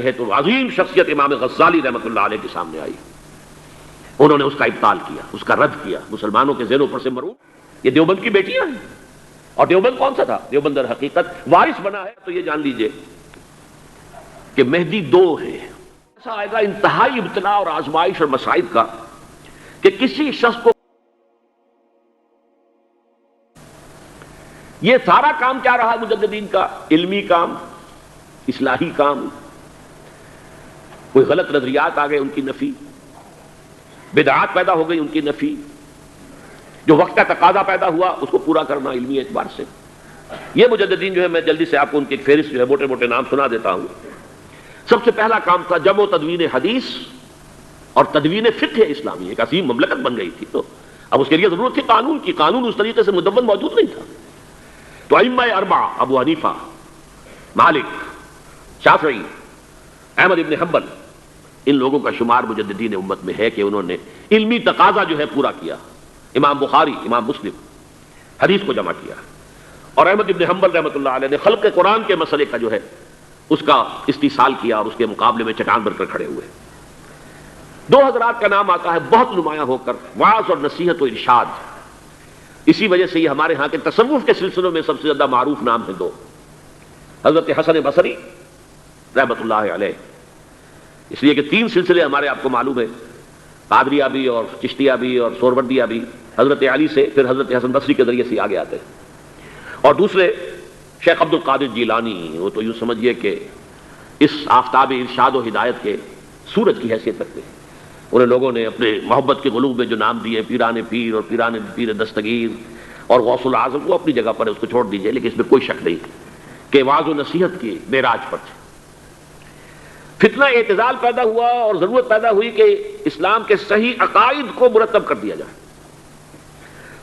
ہے تو عظیم شخصیت امام غزالی رحمۃ اللہ علیہ کے سامنے آئی. انہوں نے اس کا ابطال کیا، اس کا رد کیا. مسلمانوں کے ذہنوں پر سے مرعوب یہ دیوبند کی بیٹیاں ہیں. اور دیوبند کون سا تھا؟ دیوبند در حقیقت وارث بنا ہے. تو یہ جان لیجئے کہ مہدی دو ہیں. ایسا آئے گا انتہائی ابتلاء اور آزمائش اور مصائب کا کہ کسی شخص کو یہ سارا کام کیا رہا مجددین کا؟ علمی کام، اصلاحی کام. کوئی غلط نظریات آ گئے ان کی نفی، بدعات پیدا ہو گئی ان کی نفی، جو وقت کا تقاضا پیدا ہوا اس کو پورا کرنا علمی اعتبار سے. یہ مجددین جو ہے، میں جلدی سے آپ کو ان کی ایک فہرست جو ہے موٹے موٹے نام سنا دیتا ہوں. سب سے پہلا کام تھا جمع و تدوین حدیث اور تدوین فقہ اسلامی. ایک عظیم مملکت بن گئی تھی، تو اب اس کے لیے ضرورت تھی قانون کی. قانون اس طریقے سے مدون موجود نہیں تھا. تو ائمہ اربعہ ابو حنیفہ، مالک، شافعی، احمد ابن حنبل، ان لوگوں کا شمار مجددین امت میں ہے کہ انہوں نے علمی تقاضا جو ہے پورا کیا. امام بخاری، امام مسلم حدیث کو جمع کیا، اور احمد ابن حنبل رحمۃ اللہ علیہ نے خلق قرآن کے مسئلے کا جو ہے اس کا استیصال کیا اور اس کے مقابلے میں چٹان بن کر کھڑے ہوئے. دو حضرات کا نام آتا ہے بہت نمایاں ہو کر، وعظ اور نصیحت و ارشاد. اسی وجہ سے یہ ہمارے ہاں کے تصوف کے سلسلوں میں سب سے زیادہ معروف نام ہیں دو. حضرت حسن بصری رحمۃ اللہ علیہ، اس لیے کہ تین سلسلے ہمارے آپ کو معلوم ہے، قادریہ بھی اور چشتیہ بھی اور سہروردیہ بھی، حضرت علی سے پھر حضرت حسن بصری کے ذریعے سے آگے آتے ہیں. اور دوسرے شیخ عبد القادر جیلانی، وہ تو یوں سمجھیے کہ اس آفتاب ارشاد و ہدایت کے سورج کی حیثیت رکھتے ہیں. انہیں لوگوں نے اپنے محبت کے قلوب میں جو نام دیے، پیران پیر اور پیران پیر دستگیر اور غوث العظم، وہ اپنی جگہ پر ہے، اس کو چھوڑ دیجئے. لیکن اس میں کوئی شک نہیں کہ وعظ و نصیحت کی معراج پر تھے. فتنہ اعتزال پیدا ہوا اور ضرورت پیدا ہوئی کہ اسلام کے صحیح عقائد کو مرتب کر دیا جائے.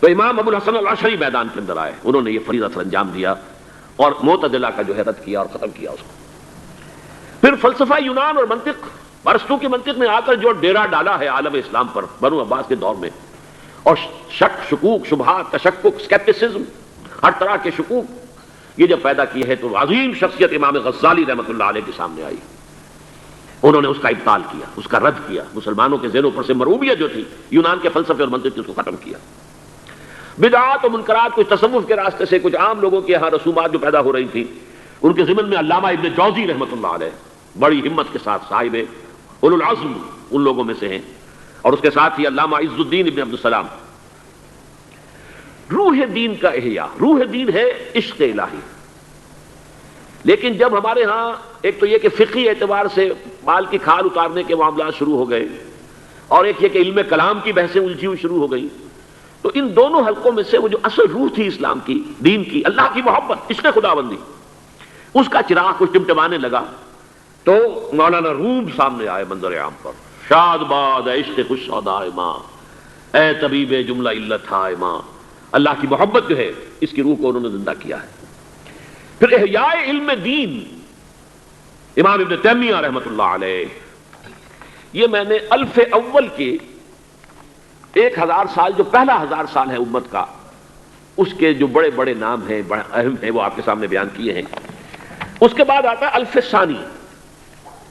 تو امام ابو الحسن الاشعری میدان کے اندر آئے. انہوں نے یہ فریضہ سر انجام دیا اور معتزلہ کا جو ہے رد کیا اور ختم کیا اس کو. پھر فلسفہ یونان اور منطق، ارسطو کی منطق میں آ کر جو ڈیرا ڈالا ہے عالم اسلام پر بنو عباس کے دور میں، اور شک، شکوک، شبہات، تشکک، اسکیپٹسزم، ہر طرح کے شکوک یہ جب پیدا کیے ہیں، تو عظیم شخصیت امام غزالی رحمۃ اللہ علیہ کے سامنے آئی. انہوں نے اس کا ابطال کیا، اس کا رد کیا. مسلمانوں کے ذہنوں پر سے مرعوبیت جو تھی یونان کے فلسفے اور منطق کی، اس کو ختم کیا. بدعات و منکرات کچھ تصوف کے راستے سے، کچھ عام لوگوں کے یہاں رسومات جو پیدا ہو رہی تھیں، ان کے ضمن میں علامہ ابن جوزی رحمۃ اللہ علیہ بڑی ہمت کے ساتھ صاحب اولو العزم ان لوگوں میں سے ہیں، اور اس کے ساتھ ہی علامہ عز الدین ابن عبدالسلام. روح دین کا احیاء، روح دین ہے عشق الہی. لیکن جب ہمارے ہاں ایک تو یہ کہ فقہی اعتبار سے بال کی کھال اتارنے کے معاملات شروع ہو گئے، اور ایک یہ کہ علم کلام کی بحثیں الجھی ہوئی شروع ہو گئی، تو ان دونوں حلقوں میں سے وہ جو اصل روح تھی اسلام کی، دین کی، اللہ کی محبت، عشق خداوندی، اس کا چراغ کچھ ٹمٹمانے لگا. تو مولانا روم سامنے آئے منظر عام پر. شاد باد اے عشق خوش سودائے ماں، اے طبیب جملہ علت ہائے ماں. اللہ کی محبت جو ہے اس کی روح کو انہوں نے زندہ کیا ہے. پھر احیاء علم دین، امام ابن تیمیہ رحمۃ اللہ علیہ. یہ میں نے الف اول کے 1000 سال، جو پہلا 1000 سال ہے امت کا، اس کے جو بڑے بڑے نام ہیں، بڑے اہم ہیں، وہ آپ کے سامنے بیان کیے ہیں. اس کے بعد آتا ہے الف ثانی،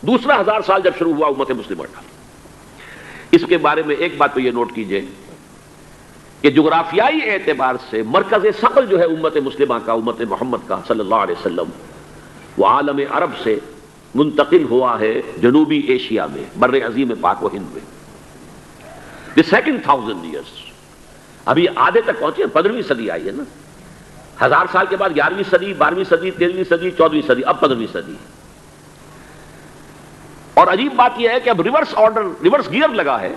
دوسرا 1000 سال جب شروع ہوا امت مسلمہ کا. اس کے بارے میں ایک بات تو یہ نوٹ کیجئے کہ جغرافیائی اعتبار سے مرکز ثقل جو ہے امت مسلمہ کا، امت محمد کا صلی اللہ علیہ وسلم، وہ عالم عرب سے منتقل ہوا ہے جنوبی ایشیا میں، بر عظیم پاک و ہند میں. The second 1000 years، ابھی آدھے تک پہنچے. 15ویں صدی آئی ہے نا. 1000 سال کے بعد 11ویں صدی، 12ویں صدی، 13ویں صدی، 14ویں صدی، اب 15ویں صدی. اور عجیب بات یہ ہے کہ اب ریورس آرڈر، ریورس گیئر لگا ہے.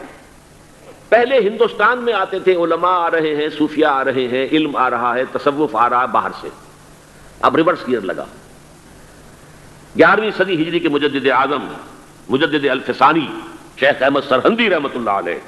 پہلے ہندوستان میں آتے تھے علماء، آ رہے ہیں، صوفیاء آ رہے ہیں، علم آ رہا ہے، تصوف آ رہا ہے باہر سے. اب ریورس گیئر لگا. 11ویں صدی ہجری کے مجدد اعظم، مجدد الف ثانی شیخ احمد سرہندی رحمۃ اللہ علیہ،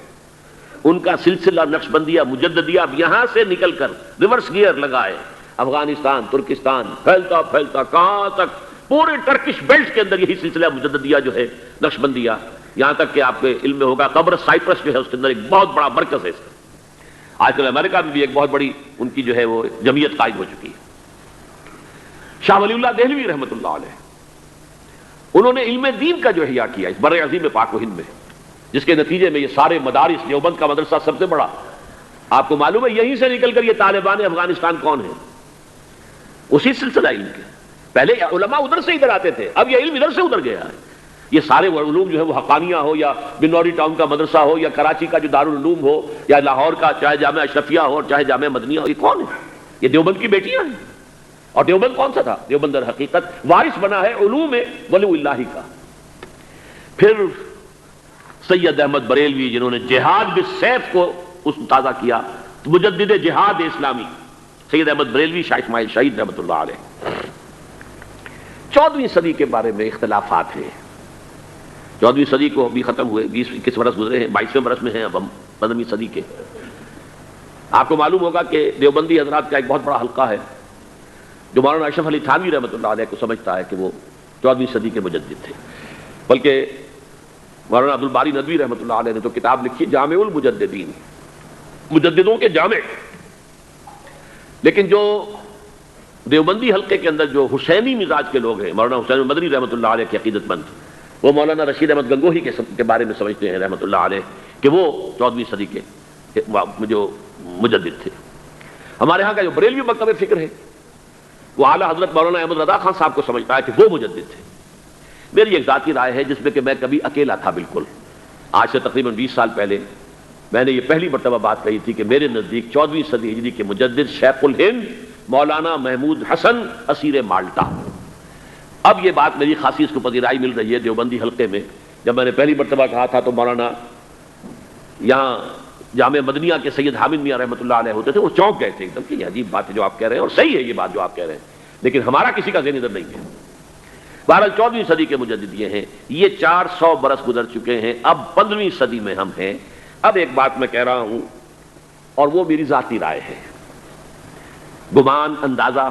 ان کا سلسلہ نقشبندیہ مجددیہ اب یہاں سے نکل کر ریورس گیئر لگائے افغانستان، ترکستان، پھیلتا پھیلتا کہاں تک، پورے ٹرکش بیلٹ کے اندر یہی سلسلہ مجددیہ جو ہے نقشبندیہ، یہاں تک کہ آپ کے علم میں ہوگا قبر سائپرس جو ہے اس کے اندر ایک بہت بڑا مرکز ہے اس کا. آج کل امریکہ میں بھی ایک بہت بڑی ان کی جو ہے وہ جمعیت قائم ہو چکی ہے. شاہ ولی اللہ دہلوی رحمۃ اللہ علیہ، انہوں نے علم دین کا جو احیاء کیا اس بر عظیم پاک و ہند میں، جس کے نتیجے میں یہ سارے مدارس، دیوبند کا مدرسہ سب سے بڑا، آپ کو معلوم ہے یہیں سے نکل کر یہ طالبان افغانستان کون ہے؟ اسی سلسلہ علم کے، پہلے علماء ادھر سے ادھر آتے تھے، اب یہ علم ادھر سے ادھر گیا ہے۔ یہ سارے علوم جو ہے وہ حقانیہ ہو یا بنوری ٹاؤن کا مدرسہ ہو یا کراچی کا جو دارالعلوم ہو یا لاہور کا چاہے جامعہ اشرفیہ ہو چاہے جامعہ مدنیہ ہو، یہ کون ہے؟ یہ دیوبند کی بیٹیاں ہیں۔ اور دیوبند کون سا تھا؟ دیوبند در حقیقت وارث بنا ہے علوم ولی اللہ کا۔ پھر سید احمد بریلوی جنہوں نے جہاد بالسیف کو اس تازہ کیا، مجدد جہاد اسلامی، سید احمد بریلوی، شاہ اسماعیل شہید رحمۃ اللہ علیہ۔ 14ویں صدی کے بارے میں اختلافات ہیں۔ 14ویں صدی کو ابھی ختم ہوئے، 20-21 برس گزرے ہیں، 22ویں برس میں ہیں اب ہم 15ویں صدی کے۔ آپ کو معلوم ہوگا کہ دیوبندی حضرات کا ایک بہت بڑا حلقہ ہے جو مولانا اشرف علی تھانوی رحمۃ اللہ علیہ کو سمجھتا ہے کہ وہ 14ویں صدی کے مجدد تھے، بلکہ مولانا عبدالباری ندوی رحمۃ اللہ علیہ نے تو کتاب لکھی جامع المجددین، مجددوں کے جامع۔ لیکن جو دیوبندی حلقے کے اندر جو حسینی مزاج کے لوگ ہیں، مولانا حسین مدنی رحمۃ اللہ علیہ کے عقیدت مند، وہ مولانا رشید احمد گنگوہی کے بارے میں سمجھتے ہیں رحمۃ اللہ علیہ کہ وہ 14ویں صدی کے جو مجدد تھے۔ ہمارے ہاں کا جو بریلوی مکتب فکر ہے وہ اعلیٰ حضرت مولانا احمد رضا خان صاحب کو سمجھتا ہے کہ وہ مجدد تھے۔ میری ایک ذاتی رائے ہے جس میں کہ میں کبھی اکیلا تھا، بالکل آج سے تقریباً 20 سال پہلے میں نے یہ پہلی مرتبہ بات کہی تھی کہ میرے نزدیک 14ویں صدی ہجری کے مجدد شیخ الہند مولانا محمود حسن اسیر مالٹا۔ اب یہ بات میری خاصی اس کو پذیرائی مل رہی ہے دیوبندی حلقے میں۔ جب میں نے پہلی مرتبہ کہا تھا تو مولانا یہاں جامعہ مدنیہ کے سید حامد میاں رحمۃ اللہ علیہ ہوتے تھے، وہ چونک گئے تھے ایک دم کہ یہ عجیب بات ہے جو آپ کہہ رہے ہیں، اور صحیح ہے یہ بات جو آپ کہہ رہے ہیں، لیکن ہمارا کسی کا ذہن ادھر نہیں ہے۔ بہرحال 14ویں صدی کے مجدد یہ ہیں، یہ 400 برس گزر چکے ہیں، اب 15ویں صدی میں ہم ہیں۔ اب ایک بات میں کہہ رہا ہوں اور وہ میری ذاتی رائے ہے، گمان اندازہ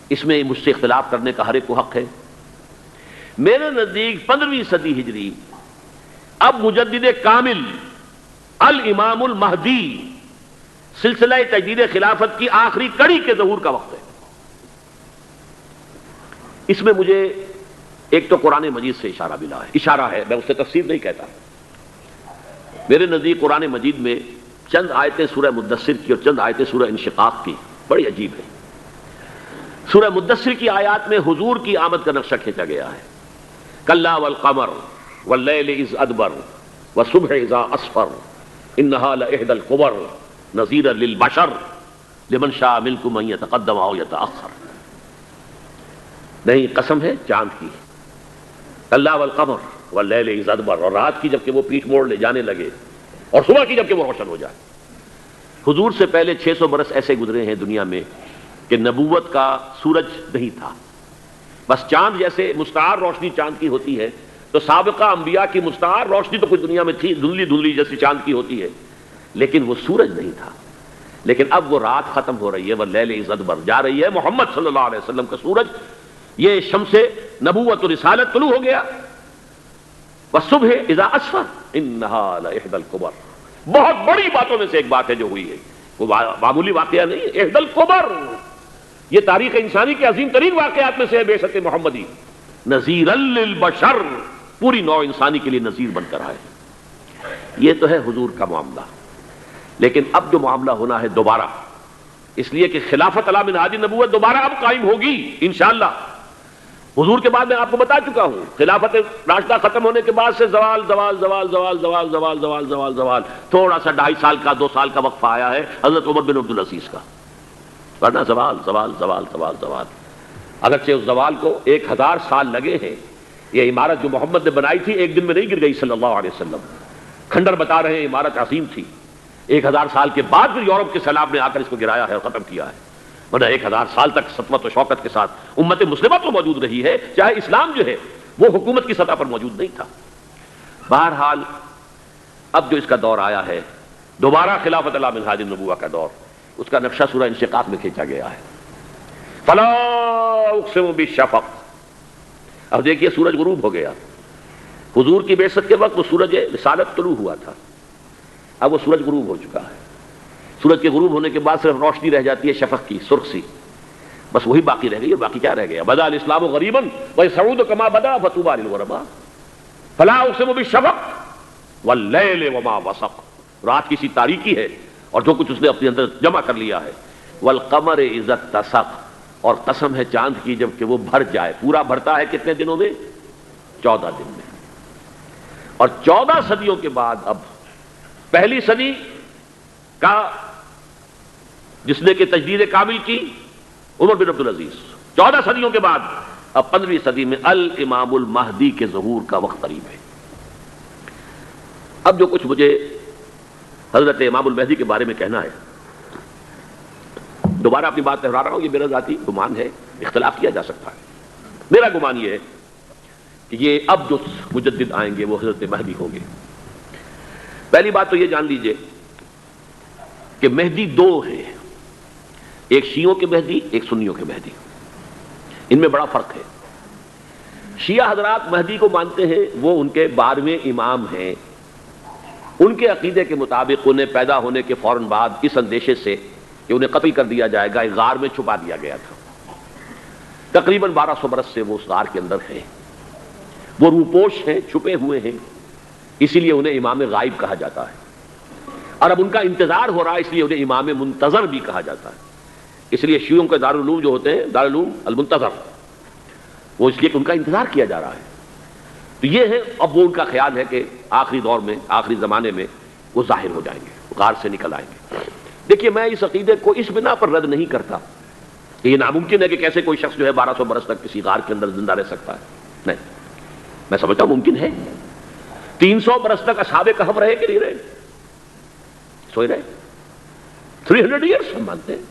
اس میں مجھ سے اختلاف کرنے کا ہر ایک کو حق ہے۔ میرے نزدیک 15ویں صدی ہجری اب مجدد کامل الامام المہدی سلسلہ تجدید خلافت کی آخری کڑی کے ظہور کا وقت ہے۔ اس میں مجھے ایک تو قرآن مجید سے اشارہ ہے، میں اس سے تفسیر نہیں کہتا۔ میرے نزدیک قرآن مجید میں چند آیتیں سورہ مدثر کی اور چند آیتیں سورہ انشقاق کی بڑی عجیب ہے۔ سورہ مدثر کی آیات میں حضور کی آمد کا نقشہ کھینچا گیا ہے، کلا والقمر واللیل اذ ادبر والصبح اذا اسفر انہا لإحدی الکبر نذیرا للبشر لمن شاء منکم ان یتقدم او یتأخر۔ نہیں، قسم ہے چاند کی، کلا والقمر واللیل اذ ادبر، اور رات کی جبکہ وہ پیٹھ موڑ لے جانے لگے اور صبح کی جبکہ وہ روشن ہو جائے۔ حضور سے پہلے 600 برس ایسے گزرے ہیں دنیا میں کہ نبوت کا سورج نہیں تھا، بس چاند جیسے مستعار روشنی چاند کی ہوتی ہے، تو سابقہ انبیاء کی مستعار روشنی تو کچھ دنیا میں تھی، دھندلی دھندلی جیسی چاند کی ہوتی ہے، لیکن وہ سورج نہیں تھا۔ لیکن اب وہ رات ختم ہو رہی ہے، وہ لیل اذ ادبر جا رہی ہے، محمد صلی اللہ علیہ وسلم کا سورج، یہ شمس نبوت و رسالت طلوع ہو گیا۔ والصبح اذا اسفر انہا لإحدی الکبر، بہت بڑی باتوں میں سے ایک بات ہے جو ہوئی ہے، وہ معمولی واقعہ نہیں ہے، احدی الکبر، یہ تاریخ انسانی کے عظیم ترین واقعات میں سے ہے بے شک محمدی، نذیرا للبشر، پوری نوع انسانی کے لیے نذیر بن کر آئے۔ یہ تو ہے حضور کا معاملہ، لیکن اب جو معاملہ ہونا ہے دوبارہ، اس لیے کہ خلافت علی منہاج النبوت دوبارہ اب قائم ہوگی انشاءاللہ۔ حضور کے بعد میں آپ کو بتا چکا ہوں، خلافت راشدہ ختم ہونے کے بعد سے زوال زوال زوال زوال زوال زوال زوال زوال زوال، تھوڑا سا 2.5 سال کا 2 سال کا وقفہ آیا ہے حضرت عمر بن عبدالعزیز کا، ورنہ زوال زوال زوال زوال زوال۔ اگرچہ اس زوال کو 1000 سال لگے ہیں، یہ عمارت جو محمد نے بنائی تھی ایک دن میں نہیں گر گئی صلی اللہ علیہ وسلم، کھنڈر بتا رہے ہیں عمارت عظیم تھی، 1000 سال کے بعد پھر یورپ کے سیلاب نے آ کر اس کو گرایا ہے اور ختم کیا ہے، ورنہ 1000 سال تک سطوت و شوکت کے ساتھ امت مسلمہ تو موجود رہی ہے، چاہے اسلام جو ہے وہ حکومت کی سطح پر موجود نہیں تھا۔ بہرحال اب جو اس کا دور آیا ہے دوبارہ خلافت علی منہاج النبوہ کا دور، اس کا نقشہ سورہ انشقاق میں کھینچا گیا ہے۔ فلا اقسم بالشفق، اب دیکھیے سورج غروب ہو گیا، حضور کی بعثت کے وقت وہ سورج رسالت طلوع ہوا تھا، اب وہ سورج غروب ہو چکا ہے۔ سورج کے غروب ہونے کے بعد صرف روشنی رہ جاتی ہے شفق کی، سرخ سی، بس وہی باقی رہ گئی، باقی کیا رہ گیا؟ بدا الاسلام غریبا ویسعود کما بدا فطوبى للغرباء فلا اقسم بالشفق واللیل وما وسق. رات کی سی تاریکی ہے اور جو کچھ اس نے اپنے اندر جمع کر لیا ہے. والقمر اذا اتسق، اور قسم ہے چاند کی جب کہ وہ بھر جائے. پورا بھرتا ہے کتنے دنوں میں؟ 14 دن میں. اور 14 صدیوں کے بعد اب پہلی صدی کا جس نے کہ تجدید کامل کی عمر بن عبدالعزیز، 14 صدیوں کے بعد اب 15ویں صدی میں الامام المہدی کے ظہور کا وقت قریب ہے. اب جو کچھ مجھے حضرت امام المہدی کے بارے میں کہنا ہے، دوبارہ اپنی بات دہرا رہا ہوں، یہ میرا ذاتی گمان ہے، اختلاف کیا جا سکتا ہے. میرا گمان یہ ہے کہ یہ اب جو مجدد آئیں گے وہ حضرت مہدی ہوں گے. پہلی بات تو یہ جان لیجئے کہ مہدی دو ہیں، ایک شیعوں کے مہدی، ایک سنیوں کے مہدی. ان میں بڑا فرق ہے. شیعہ حضرات مہدی کو مانتے ہیں، وہ ان کے 12ویں امام ہیں. ان کے عقیدے کے مطابق انہیں پیدا ہونے کے فوراً بعد اس اندیشے سے کہ انہیں قتل کر دیا جائے گا ایک غار میں چھپا دیا گیا تھا. تقریباً 1200 برس سے وہ اس غار کے اندر ہیں. وہ روپوش ہیں، چھپے ہوئے ہیں، اسی لیے انہیں امام غائب کہا جاتا ہے. اور اب ان کا انتظار ہو رہا ہے، اس لیے انہیں امام منتظر بھی کہا جاتا ہے. اس لیے شیعوں کے دارالعلوم جو ہوتے ہیں دارالعلوم المنتظر، وہ اس لیے کہ ان کا انتظار کیا جا رہا ہے. تو یہ ہے اب وہ ان کا خیال ہے کہ آخری دور میں، آخری زمانے میں وہ ظاہر ہو جائیں گے، غار سے نکل آئیں گے. دیکھیے میں اس عقیدے کو اس بنا پر رد نہیں کرتا کہ یہ ناممکن ہے کہ کیسے کوئی شخص جو ہے 1200 برس تک کسی غار کے اندر زندہ رہ سکتا ہے. نہیں، میں سمجھتا ہوں ممکن ہے. 300 برس تک اصحاب کہف رہے کہ نہیں رہے؟ سوئے رہے. 300 ایئرس ہم مانتے ہیں.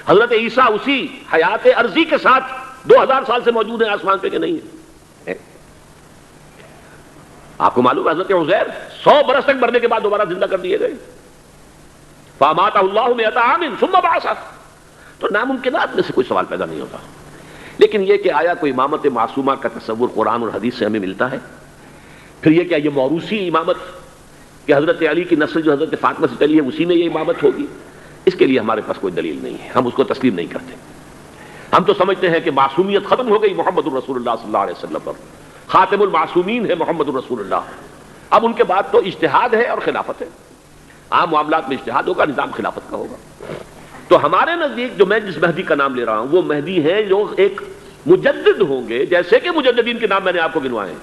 حضرت عیسیٰ اسی حیات عرضی کے ساتھ 2000 سال سے موجود ہیں آسمان پہ کہ نہیں ہے؟ آپ کو معلوم ہے حضرت عزیر 100 برس تک مرنے کے بعد دوبارہ زندہ کر دیے گئے. فَأَمَاتَهُ اللَّهُ مِئَةَ عَامٍ ثُمَّ بَعَثَهُ. تو ناممکنات میں سے کوئی سوال پیدا نہیں ہوتا. لیکن یہ کہ آیا کوئی امامت معصومہ کا تصور قرآن اور حدیث سے ہمیں ملتا ہے؟ پھر یہ کیا یہ موروثی امامت کہ حضرت علی کی نسل جو حضرت فاطمہ سے چلی ہے اسی میں یہ امامت ہوگی؟ اس کے لیے ہمارے پاس کوئی دلیل نہیں ہے، ہم اس کو تسلیم نہیں کرتے. ہم تو سمجھتے ہیں کہ معصومیت ختم ہو گئی محمد الرسول اللہ صلی اللہ علیہ وسلم پر. خاتم المعصومین ہے محمد الرسول اللہ. اب ان کے بعد تو اجتہاد ہے اور خلافت ہے. عام معاملات میں اجتہاد ہوگا، نظام خلافت کا ہوگا. تو ہمارے نزدیک جو میں جس مہدی کا نام لے رہا ہوں وہ مہدی ہیں جو ایک مجدد ہوں گے، جیسے کہ مجددین کے نام میں نے آپ کو گنوائے ہیں.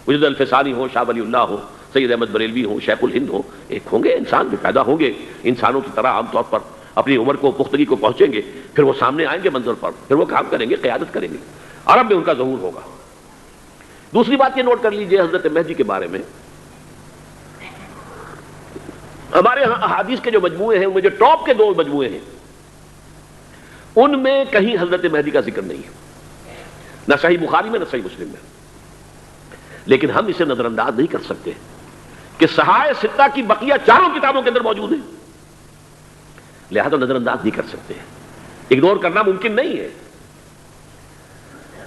مجدد الفسانی ہو، شاہ ولی اللہ ہو، سید احمد بریلوی ہو، شیخ الہند ہو. ایک ہوں گے انسان جو پیدا ہوں گے انسانوں کی طرح عام طور پر اپنی عمر کو پختگی کو پہنچیں گے، پھر وہ سامنے آئیں گے منظر پر، پھر وہ کام کریں گے، قیادت کریں گے. عرب میں ان کا ظہور ہوگا. دوسری بات یہ نوٹ کر لیجئے حضرت مہدی کے بارے میں، ہمارے ہاں احادیث کے جو مجموعے ہیں ان میں جو ٹاپ کے 2 مجموعے ہیں ان میں کہیں حضرت مہدی کا ذکر نہیں ہے، نہ صحیح بخاری میں نہ صحیح مسلم میں. لیکن ہم اسے نظر انداز نہیں کر سکتے کہ صحائح ستہ کی بقیہ 4 کتابوں کے اندر موجود ہیں، لہذا نظر انداز نہیں کر سکتے، اگنور کرنا ممکن نہیں ہے.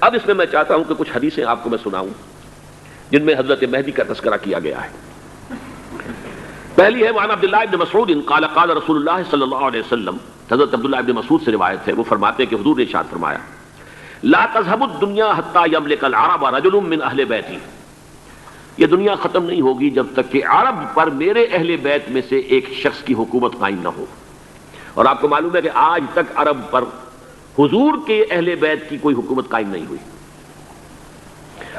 اب اس میں میں چاہتا ہوں کہ کچھ حدیثیں آپ کو میں سناؤں جن میں حضرت مہدی کا تذکرہ کیا گیا ہے. پہلی ہے وعن عبداللہ ابن مسعود قال قال رسول اللہ صلی اللہ علیہ وسلم. حضرت عبداللہ ابن مسعود سے روایت ہے، وہ فرماتے ہیں کہ حضور نے ارشاد فرمایا لا تذهب الدنيا حتى يملك العرب رجل من اہل بیتی. یہ دنیا ختم نہیں ہوگی جب تک کہ عرب پر میرے اہل بیت میں سے ایک شخص کی حکومت قائم نہ ہو. اور آپ کو معلوم ہے کہ آج تک عرب پر حضور کے اہل بیت کی کوئی حکومت قائم نہیں ہوئی.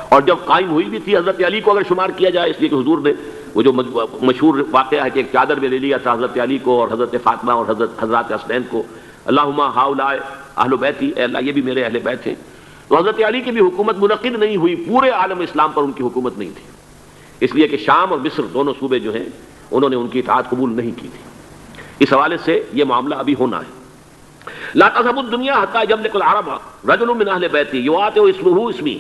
اور جب قائم ہوئی بھی تھی حضرت علی کو اگر شمار کیا جائے، اس لیے کہ حضور نے وہ جو مشہور واقعہ ہے کہ ایک چادر میں لے لیا تھا حضرت علی کو اور حضرت فاطمہ اور حضرت حسنین کو، اللہم ہؤلاء اہل بیتی، اے اللہ یہ بھی میرے اہل بیت ہیں. تو حضرت علی کی بھی حکومت منعقد نہیں ہوئی، پورے عالم اسلام پر ان کی حکومت نہیں تھی، اس لیے کہ شام اور مصر دونوں صوبے جو ہیں انہوں نے ان کی اطاعت قبول نہیں کی تھی. اس حوالے سے یہ معاملہ ابھی ہونا ہے. لا تذهب الدنيا حتى يملك العرب رجل من اهل بيتي يعاطي اسمه اسمي.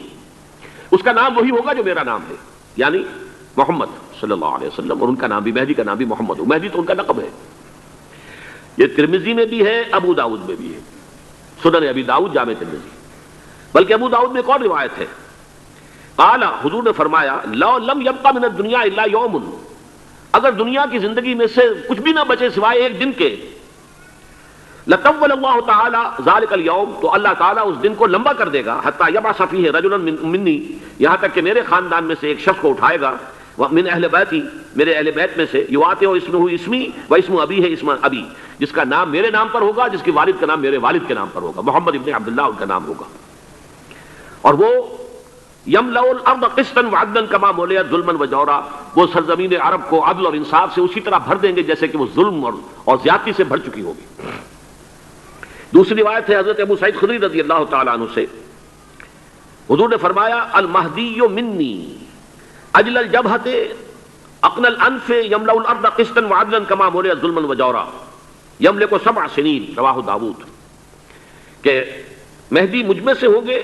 اس کا نام وہی ہوگا جو میرا نام ہے، یعنی محمد صلی اللہ علیہ وسلم. اور ان کا نام بھی مہدی کا نام بھی محمد ہو. مہدی تو ان کا لقب ہے. یہ ترمذی میں بھی ہے، ابو داؤد میں بھی ہے، سنن ابی داؤد جامع ترمذی. بلکہ ابو داؤد میں ایک اور روایت ہے، قال حضور نے فرمایا لو لم يبقى من الدنيا الا يوم. اگر دنیا کی زندگی میں سے کچھ بھی نہ بچے سوائے ایک دن کے، لطول اللہ تعالی ذلک اليوم، تو اللہ تعالیٰ اس دن کو لمبا کر دے گا، حتی یبعث فیہ رجلا منی، یہاں تک کہ میرے خاندان میں سے ایک شخص کو اٹھائے گا، من اہل بیتی، میرے اہل بیت میں سے، یواطئ اسمہ اسمی و اسم ابی ہے اسم ابی، جس کا نام میرے نام پر ہوگا، جس کے والد کا نام میرے والد کے نام پر ہوگا، محمد ابن عبداللہ ان کا نام ہوگا، اور وہ یملأ الارض قسطا وعدلا کما ملئت ظلما وجورا، وہ سرزمین عرب کو عدل اور انصاف سے اسی طرح بھر دیں گے جیسے کہ وہ ظلم اور زیادتی سے بھر چکی ہوگی۔ دوسری روایت ہے حضرت ابو سعید خدری رضی اللہ تعالیٰ عنہ سے، حضور نے فرمایا المہدی منی اجل الجبہۃ اقنى الانف یملأ الارض قسطا وعدلا کما ملئت ظلما وجورا یملک 7 سنین، رواہ داؤد، کہ مہدی مجھ میں سے ہوں گے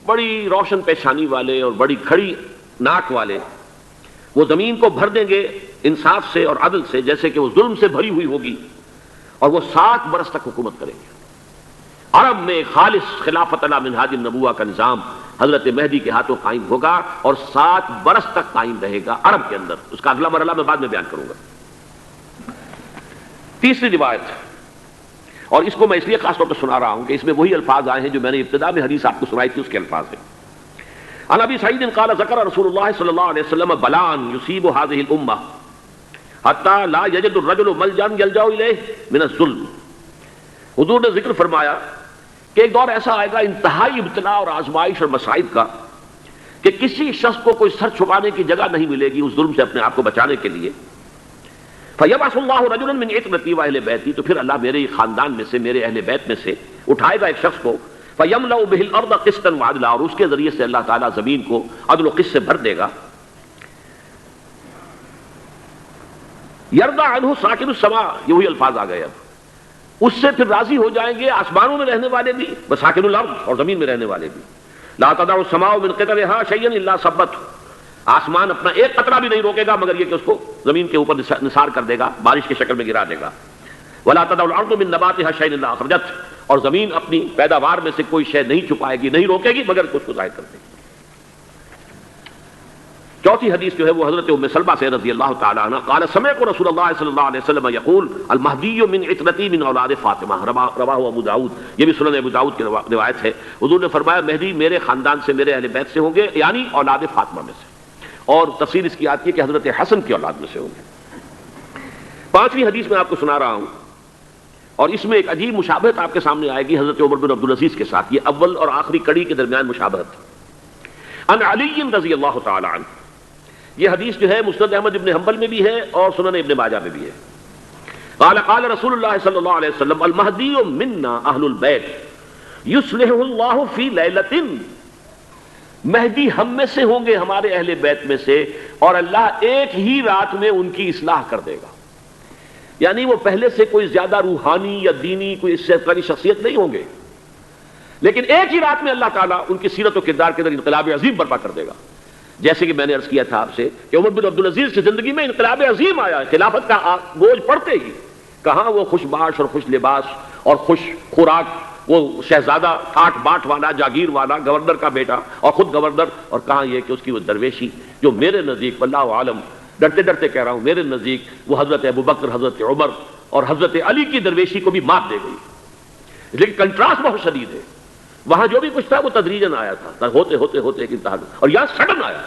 بڑی روشن پیشانی والے اور بڑی کھڑی ناک والے، وہ زمین کو بھر دیں گے انصاف سے اور عدل سے جیسے کہ وہ ظلم سے بھری ہوئی ہوگی، اور وہ 7 برس تک حکومت کریں گے۔ عرب میں خالص خلافت علی منہاج النبوہ کا نظام حضرت مہدی کے ہاتھوں قائم ہوگا اور 7 برس تک قائم رہے گا عرب کے اندر، اس کا اگلا مرحلہ میں بعد میں بیان کروں گا۔ تیسری روایت، اور اس کو میں اس لیے خاص طور پر سنا رہا ہوں کہ اس میں وہی الفاظ آئے ہیں جو میں نے ابتدا میں حدیث آپ کو سنائی تھی، اس کے الفاظ ہیں۔ عن ابی سعید قال ذکر رسول اللہ صلی اللہ علیہ وسلم بلاء یصیب هذه الامہ حتی لا یجد الرجل ملجا یلجا الیہ من الظلم، حضور نے ذکر فرمایا کہ ایک دور ایسا آئے گا انتہائی ابتلا اور آزمائش اور مصائب کا کہ کسی شخص کو کوئی سر چھپانے کی جگہ نہیں ملے گی اس ظلم سے اپنے آپ کو بچانے کے لیے۔ فَيَبْعَثُ اللَّهُ رَجُلًا مِنْ عِتْرَتِي وَأَهْلِ بَيْتِي، تو پھر اللہ میرے خاندان میں سے، میرے اہل بیت میں سے اٹھائے گا ایک شخص کو، فَيَمْلَأُ بِهِ الْأَرْضَ قِسْطًا وَعَدْلًا، اور اس کے ذریعے سے اللہ تعالیٰ زمین کو عدل و قسط سے بھر دے گا۔ يَرْضَى عَنْهُ سَاكِنُ السَّمَاءِ، یہ وہی الفاظ آ گئے، اب اس سے پھر راضی ہو جائیں گے آسمانوں میں رہنے والے بھی، وَسَاكِنُ الْأَرْضِ، اور زمین میں رہنے والے بھی۔ لَا تَدَعُ السَّمَاءُ مِنْ قِطَرِهَا شَيْئًا إِلَّا صَبَّتْهُ، آسمان اپنا ایک قطرہ بھی نہیں روکے گا مگر یہ کہ اس کو زمین کے اوپر نثار کر دے گا، بارش کی شکل میں گرا دے گا۔ وَلَا تَدَعُ الْأَرْضُ مِن نَبَاتِهَا شَيْئًا إِلَّا أَخْرَجَتْهُ، اور زمین اپنی پیداوار میں سے کوئی شے نہیں چھپائے گی، نہیں روکے گی مگر اس کو ظاہر کر دے گی۔ چوتھی حدیث جو ہے وہ حضرت ام سلمہ سے رضی اللہ تعالی عنہ قال سمعت رسول اللہ صلی اللہ علیہ وسلم یقول المہدی من عترتی من اولاد فاطمہ، رواہ ابو داؤد، یہ بھی سنن ابو داؤد کی روایت ہے۔ حضور نے فرمایا مہدی میرے خاندان سے، میرے اہل بیت سے ہوں گے، یعنی اولاد فاطمہ میں سے، اور تفسیر اس کی آتی ہے کہ حضرت حسن کی اولاد میں سے ہوں گے۔ پانچویں حدیث میں آپ کو سنا رہا ہوں، اور اس میں ایک عجیب مشابہت آپ کے سامنے آئے گی حضرت عمر بن عبدالعزیز کے ساتھ، یہ اول اور آخری کڑی کے درمیان مشابہت۔ عن علی رضی اللہ تعالی عنہ، یہ حدیث جو ہے مسند احمد ابن حنبل میں بھی ہے اور سنن ابن ماجہ میں بھی ہے۔ قال قال رسول اللہ صلی اللہ علیہ وسلم المہدی منا اہل البیت یصلح اللہ فی لیلۃ، مہدی ہم میں سے ہوں گے، ہمارے اہل بیت میں سے، اور اللہ ایک ہی رات میں ان کی اصلاح کر دے گا، یعنی وہ پہلے سے کوئی زیادہ روحانی یا دینی کوئی اس سے بڑی شخصیت نہیں ہوں گے، لیکن ایک ہی رات میں اللہ تعالیٰ ان کی سیرت و کردار کے اندر انقلاب عظیم برپا کر دے گا۔ جیسے کہ میں نے عرض کیا تھا آپ سے کہ عمر بن عبدالعزیز کی زندگی میں انقلاب عظیم آیا، خلافت کا بوجھ پڑتے ہی کہاں وہ خوش باش اور خوش لباس اور خوش خوراک، وہ شہزادہ ٹھاٹ باٹ والا، جاگیر والا، گورنر کا بیٹا اور خود گورنر، اور کہاں یہ کہ اس کی وہ درویشی جو میرے نزدیک واللہ عالم، ڈرتے ڈرتے کہہ رہا ہوں، میرے نزدیک وہ حضرت ابوبکر، حضرت عمر اور حضرت علی کی درویشی کو بھی مات دے گئی، لیکن کنٹراسٹ بہت شدید ہے۔ وہاں جو بھی کچھ تھا وہ تدریجاً آیا تھا، ہوتے ہوتے ہوتے ایک انتہا، اور یہاں سڈن آیا۔